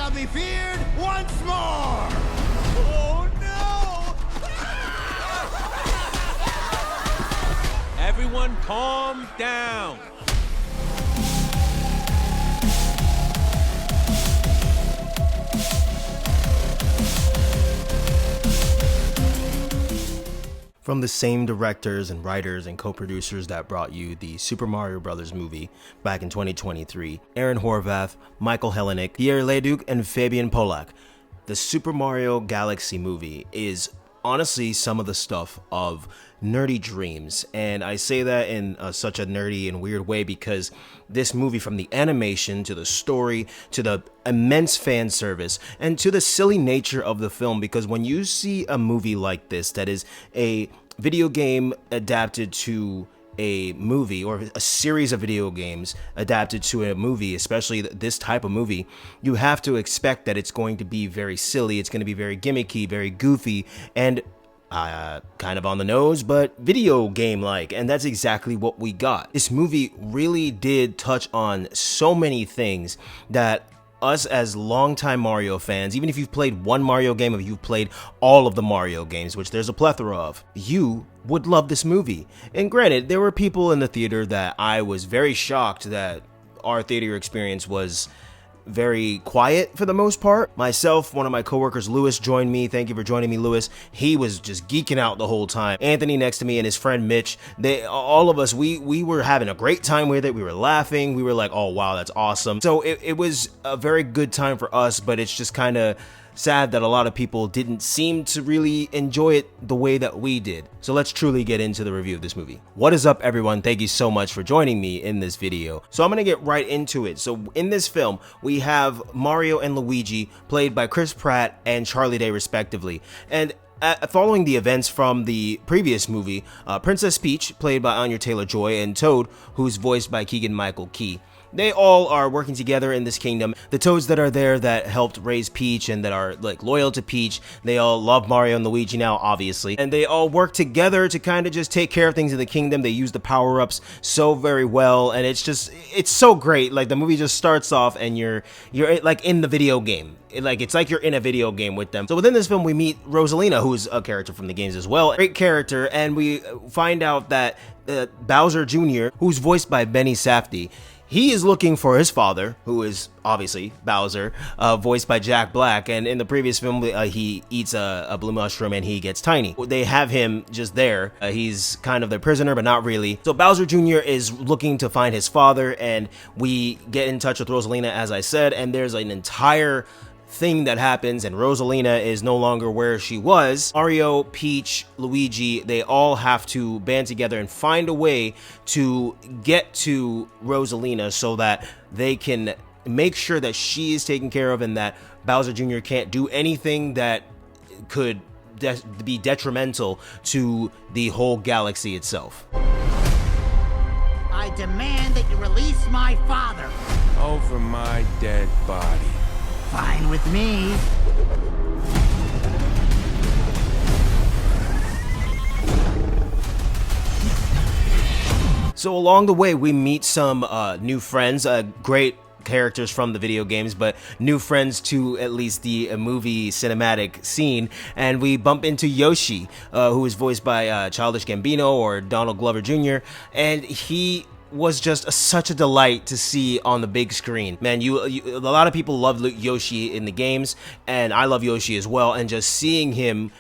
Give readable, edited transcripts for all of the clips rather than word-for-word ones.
shall be feared once more! Oh no! Everyone calm down. From the same directors and writers and co-producers that brought you the Super Mario Bros. Movie back in 2023, Aaron Horvath, Michael Helenic, Pierre Leduc, and Fabian Polak, the Super Mario Galaxy movie is honestly some of the stuff of nerdy dreams, and I say that in such a nerdy and weird way because this movie, from the animation to the story to the immense fan service and to the silly nature of the film, because when you see a movie like this that is a video game adapted to a movie, or a series of video games adapted to a movie, especially this type of movie, you have to expect that it's going to be very silly, it's going to be very gimmicky, very goofy, and kind of on the nose, but video game like, and that's exactly what we got. This movie really did touch on so many things that us as longtime Mario fans, even if you've played one Mario game, or you've played all of the Mario games, which there's a plethora of, you would love this movie. And granted, there were people in the theater that I was very shocked that our theater experience was very quiet for the most part. Myself, one of my coworkers, Lewis, joined me. Thank you for joining me, Lewis. He was just geeking out the whole time. Anthony next to me and his friend Mitch, all of us, we were having a great time with it. We were laughing. We were like, oh wow, that's awesome. So it was a very good time for us, but it's just kind of sad that a lot of people didn't seem to really enjoy it the way that we did. So let's truly get into the review of this movie. What is up, everyone? Thank you so much for joining me in this video. So I'm gonna get right into it. So in this film, we have Mario and Luigi, played by Chris Pratt and Charlie Day respectively. And following the events from the previous movie, Princess Peach, played by Anya Taylor-Joy, and Toad, who's voiced by Keegan-Michael Key, they all are working together in this kingdom. The Toads that are there that helped raise Peach and that are like loyal to Peach, they all love Mario and Luigi now, obviously, and they all work together to kind of just take care of things in the kingdom. They use the power-ups so very well, and it's so great. Like, the movie just starts off and you're like in the video game. It's like you're in a video game with them. So within this film, we meet Rosalina, who's a character from the games as well. Great character, and we find out that Bowser Jr., who's voiced by Benny Safdie, he is looking for his father, who is obviously Bowser, voiced by Jack Black, and in the previous film, he eats a blue mushroom and he gets tiny. They have him just there. He's kind of their prisoner, but not really. So Bowser Jr. is looking to find his father, and we get in touch with Rosalina, as I said, and there's an entire thing that happens, and Rosalina is no longer where she was. Mario, Peach, Luigi, they all have to band together and find a way to get to Rosalina so that they can make sure that she is taken care of and that Bowser Jr. can't do anything that could be detrimental to the whole galaxy itself. I demand that you release my father. Over my dead body. Fine with me. So along the way, we meet some new friends, great characters from the video games, but new friends to at least the movie cinematic scene, and we bump into Yoshi, who is voiced by Childish Gambino, or Donald Glover Jr., and he was just such a delight to see on the big screen. Man, a lot of people love Yoshi in the games, and I love Yoshi as well, and just seeing him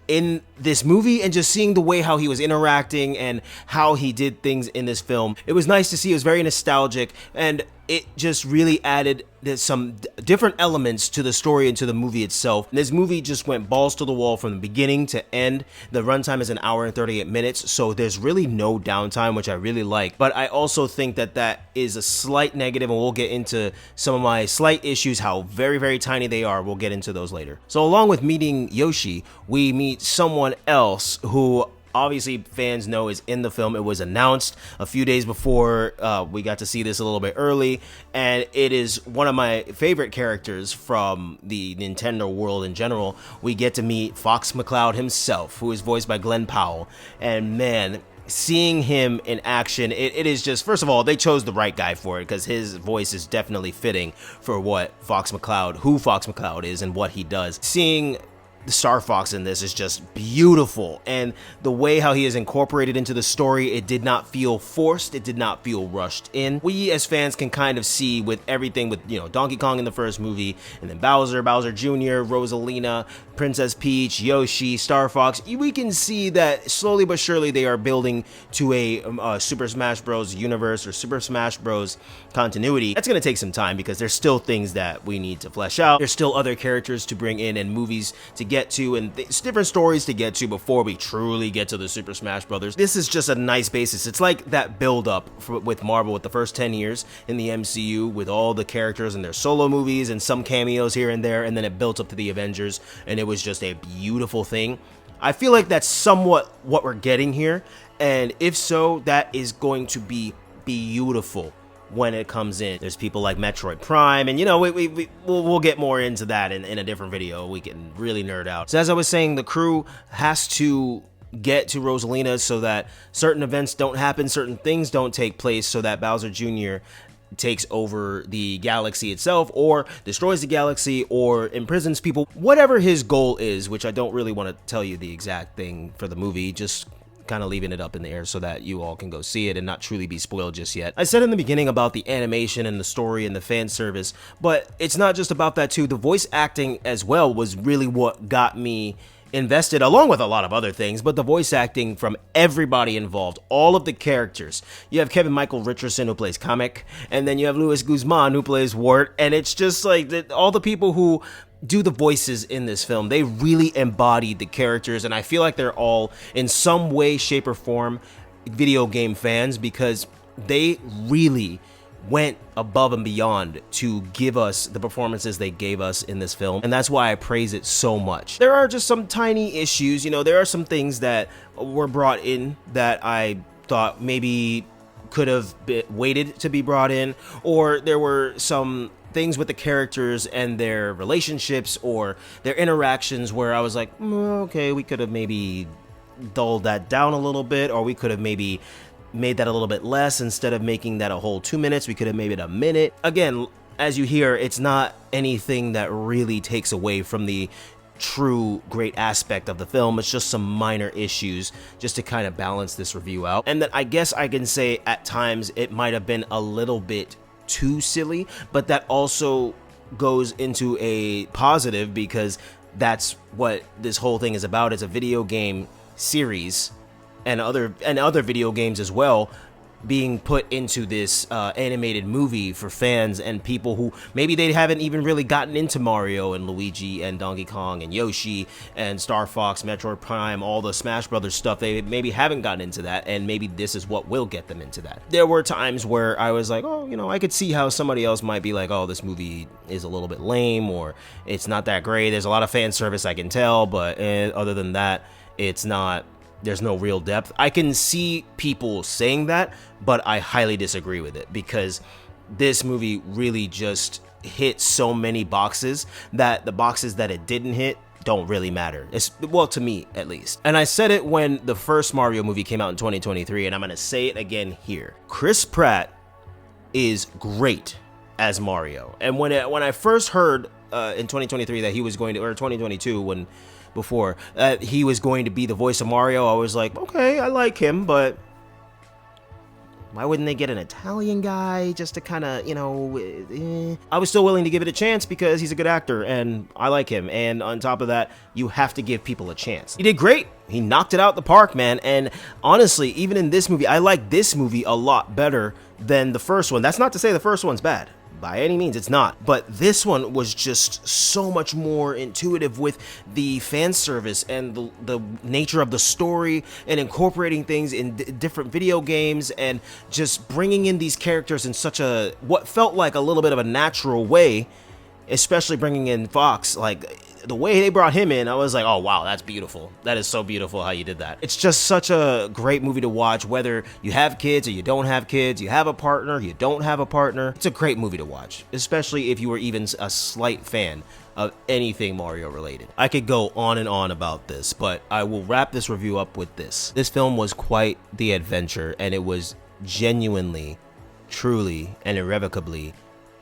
in this movie and just seeing the way how he was interacting and how he did things in this film, it was nice to see. It was very nostalgic, and it just really added some different elements to the story and to the movie itself. This movie just went balls to the wall from the beginning to end. The runtime is 1 hour and 38 minutes, so there's really no downtime, which I really like. But I also think that that is a slight negative, and we'll get into some of my slight issues, how very, very tiny they are. We'll get into those later. So along with meeting Yoshi, we meet someone else who obviously fans know is in the film. It was announced a few days before. We got to see this a little bit early, and it is one of my favorite characters from the Nintendo world in general. We get to meet Fox McCloud himself, who is voiced by Glenn Powell, and man, seeing him in action, it is just, first of all, they chose the right guy for it, because his voice is definitely fitting for what Fox McCloud, who Fox McCloud is and what he does. Seeing the Star Fox in this is just beautiful, and the way how he is incorporated into the story, it did not feel forced, it did not feel rushed in. We as fans can kind of see with everything with, you know, Donkey Kong in the first movie, and then Bowser Jr., Rosalina, Princess Peach, Yoshi, Star Fox, we can see that slowly but surely they are building to a Super Smash Bros. Universe or Super Smash Bros. Continuity. That's going to take some time because there's still things that we need to flesh out. There's still other characters to bring in and movies to get to and different stories to get to before we truly get to the Super Smash Brothers. This is just a nice basis. It's like that build up with Marvel with the first 10 years in the MCU with all the characters and their solo movies and some cameos here and there, and then it built up to the Avengers, and it was just a beautiful thing. I feel like that's somewhat what we're getting here, and if so, that is going to be beautiful when it comes in. There's people like Metroid Prime, and you know, we'll get more into that in a different video. We can really nerd out. So as I was saying, the crew has to get to Rosalina so that certain events don't happen, certain things don't take place, so that Bowser Jr. takes over the galaxy itself, or destroys the galaxy, or imprisons people. Whatever his goal is, which I don't really want to tell you the exact thing for the movie, just kind of leaving it up in the air so that you all can go see it and not truly be spoiled just yet. I said in the beginning about the animation and the story and the fan service, but it's not just about that too. The voice acting as well was really what got me invested, along with a lot of other things, but the voice acting from everybody involved, all of the characters. You have Kevin Michael Richardson, who plays Kamek, and then you have Luis Guzman, who plays Wart, and it's just like all the people who do the voices in this film, they really embodied the characters, and I feel like they're all in some way, shape, or form video game fans, because they really went above and beyond to give us the performances they gave us in this film, and that's why I praise it so much. There are just some tiny issues, you know, there are some things that were brought in that I thought maybe could have waited to be brought in, or there were some things with the characters and their relationships or their interactions where I was like, okay, we could have maybe dulled that down a little bit, or we could have maybe made that a little bit less. Instead of making that a whole 2 minutes, we could have made it a minute. Again, as you hear, it's not anything that really takes away from the true great aspect of the film. It's just some minor issues just to kind of balance this review out. And that I guess I can say at times it might have been a little bit too silly, but that also goes into a positive, because that's what this whole thing is about. It's a video game series, and other video games as well being put into this animated movie for fans and people who maybe they haven't even really gotten into Mario and Luigi and Donkey Kong and Yoshi and Star Fox, Metroid Prime, all the Smash Brothers stuff. They maybe haven't gotten into that, and maybe this is what will get them into that. There were times where I was like, oh, you know, I could see how somebody else might be like, oh, this movie is a little bit lame, or it's not that great. There's a lot of fan service, I can tell, but other than that, it's not. There's no real depth. I can see people saying that, but I highly disagree with it, because this movie really just hit so many boxes that the boxes that it didn't hit don't really matter. Well, to me at least. And I said it when the first Mario movie came out in 2023, and I'm gonna say it again here. Chris Pratt is great as Mario. And when I first heard in 2023 that he was going to, or 2022 when before he was going to be the voice of Mario, I was like, okay, I like him, but why wouldn't they get an Italian guy just to kind of, you know, I was still willing to give it a chance because he's a good actor and I like him. And on top of that, you have to give people a chance. He did great. He knocked it out the park, man. And honestly, even in this movie, I like this movie a lot better than the first one. That's not to say the first one's bad. By any means, it's not. But this one was just so much more intuitive with the fan service and the nature of the story, and incorporating things in different video games, and just bringing in these characters in such a, what felt like a little bit of a natural way, especially bringing in Fox. Like, the way they brought him in, I was like, oh wow, that's beautiful. That is so beautiful how you did that. It's just such a great movie to watch, whether you have kids or you don't have kids, you have a partner, you don't have a partner. It's a great movie to watch, especially if you were even a slight fan of anything Mario related. I could go on and on about this, but I will wrap this review up with this. This film was quite the adventure, and it was genuinely, truly, and irrevocably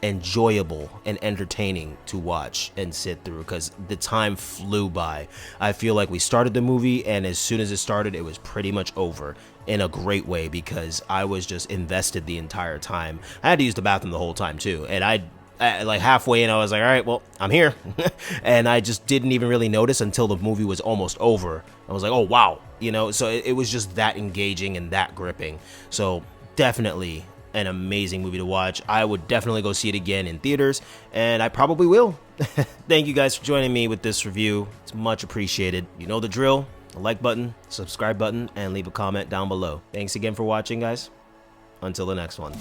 enjoyable and entertaining to watch and sit through, because the time flew by. I feel like we started the movie, and as soon as it started, it was pretty much over in a great way, because I was just invested the entire time. I had to use the bathroom the whole time too, and I like halfway in, I was like, all right, well, I'm here. And I just didn't even really notice until the movie was almost over. I was like, oh wow, you know, so it was just that engaging and that gripping. So definitely an amazing movie to watch. I would definitely go see it again in theaters, and I probably will. Thank you guys for joining me with this review. It's much appreciated. You know the drill: the like button, subscribe button, and leave a comment down below. Thanks again for watching, guys. Until the next one.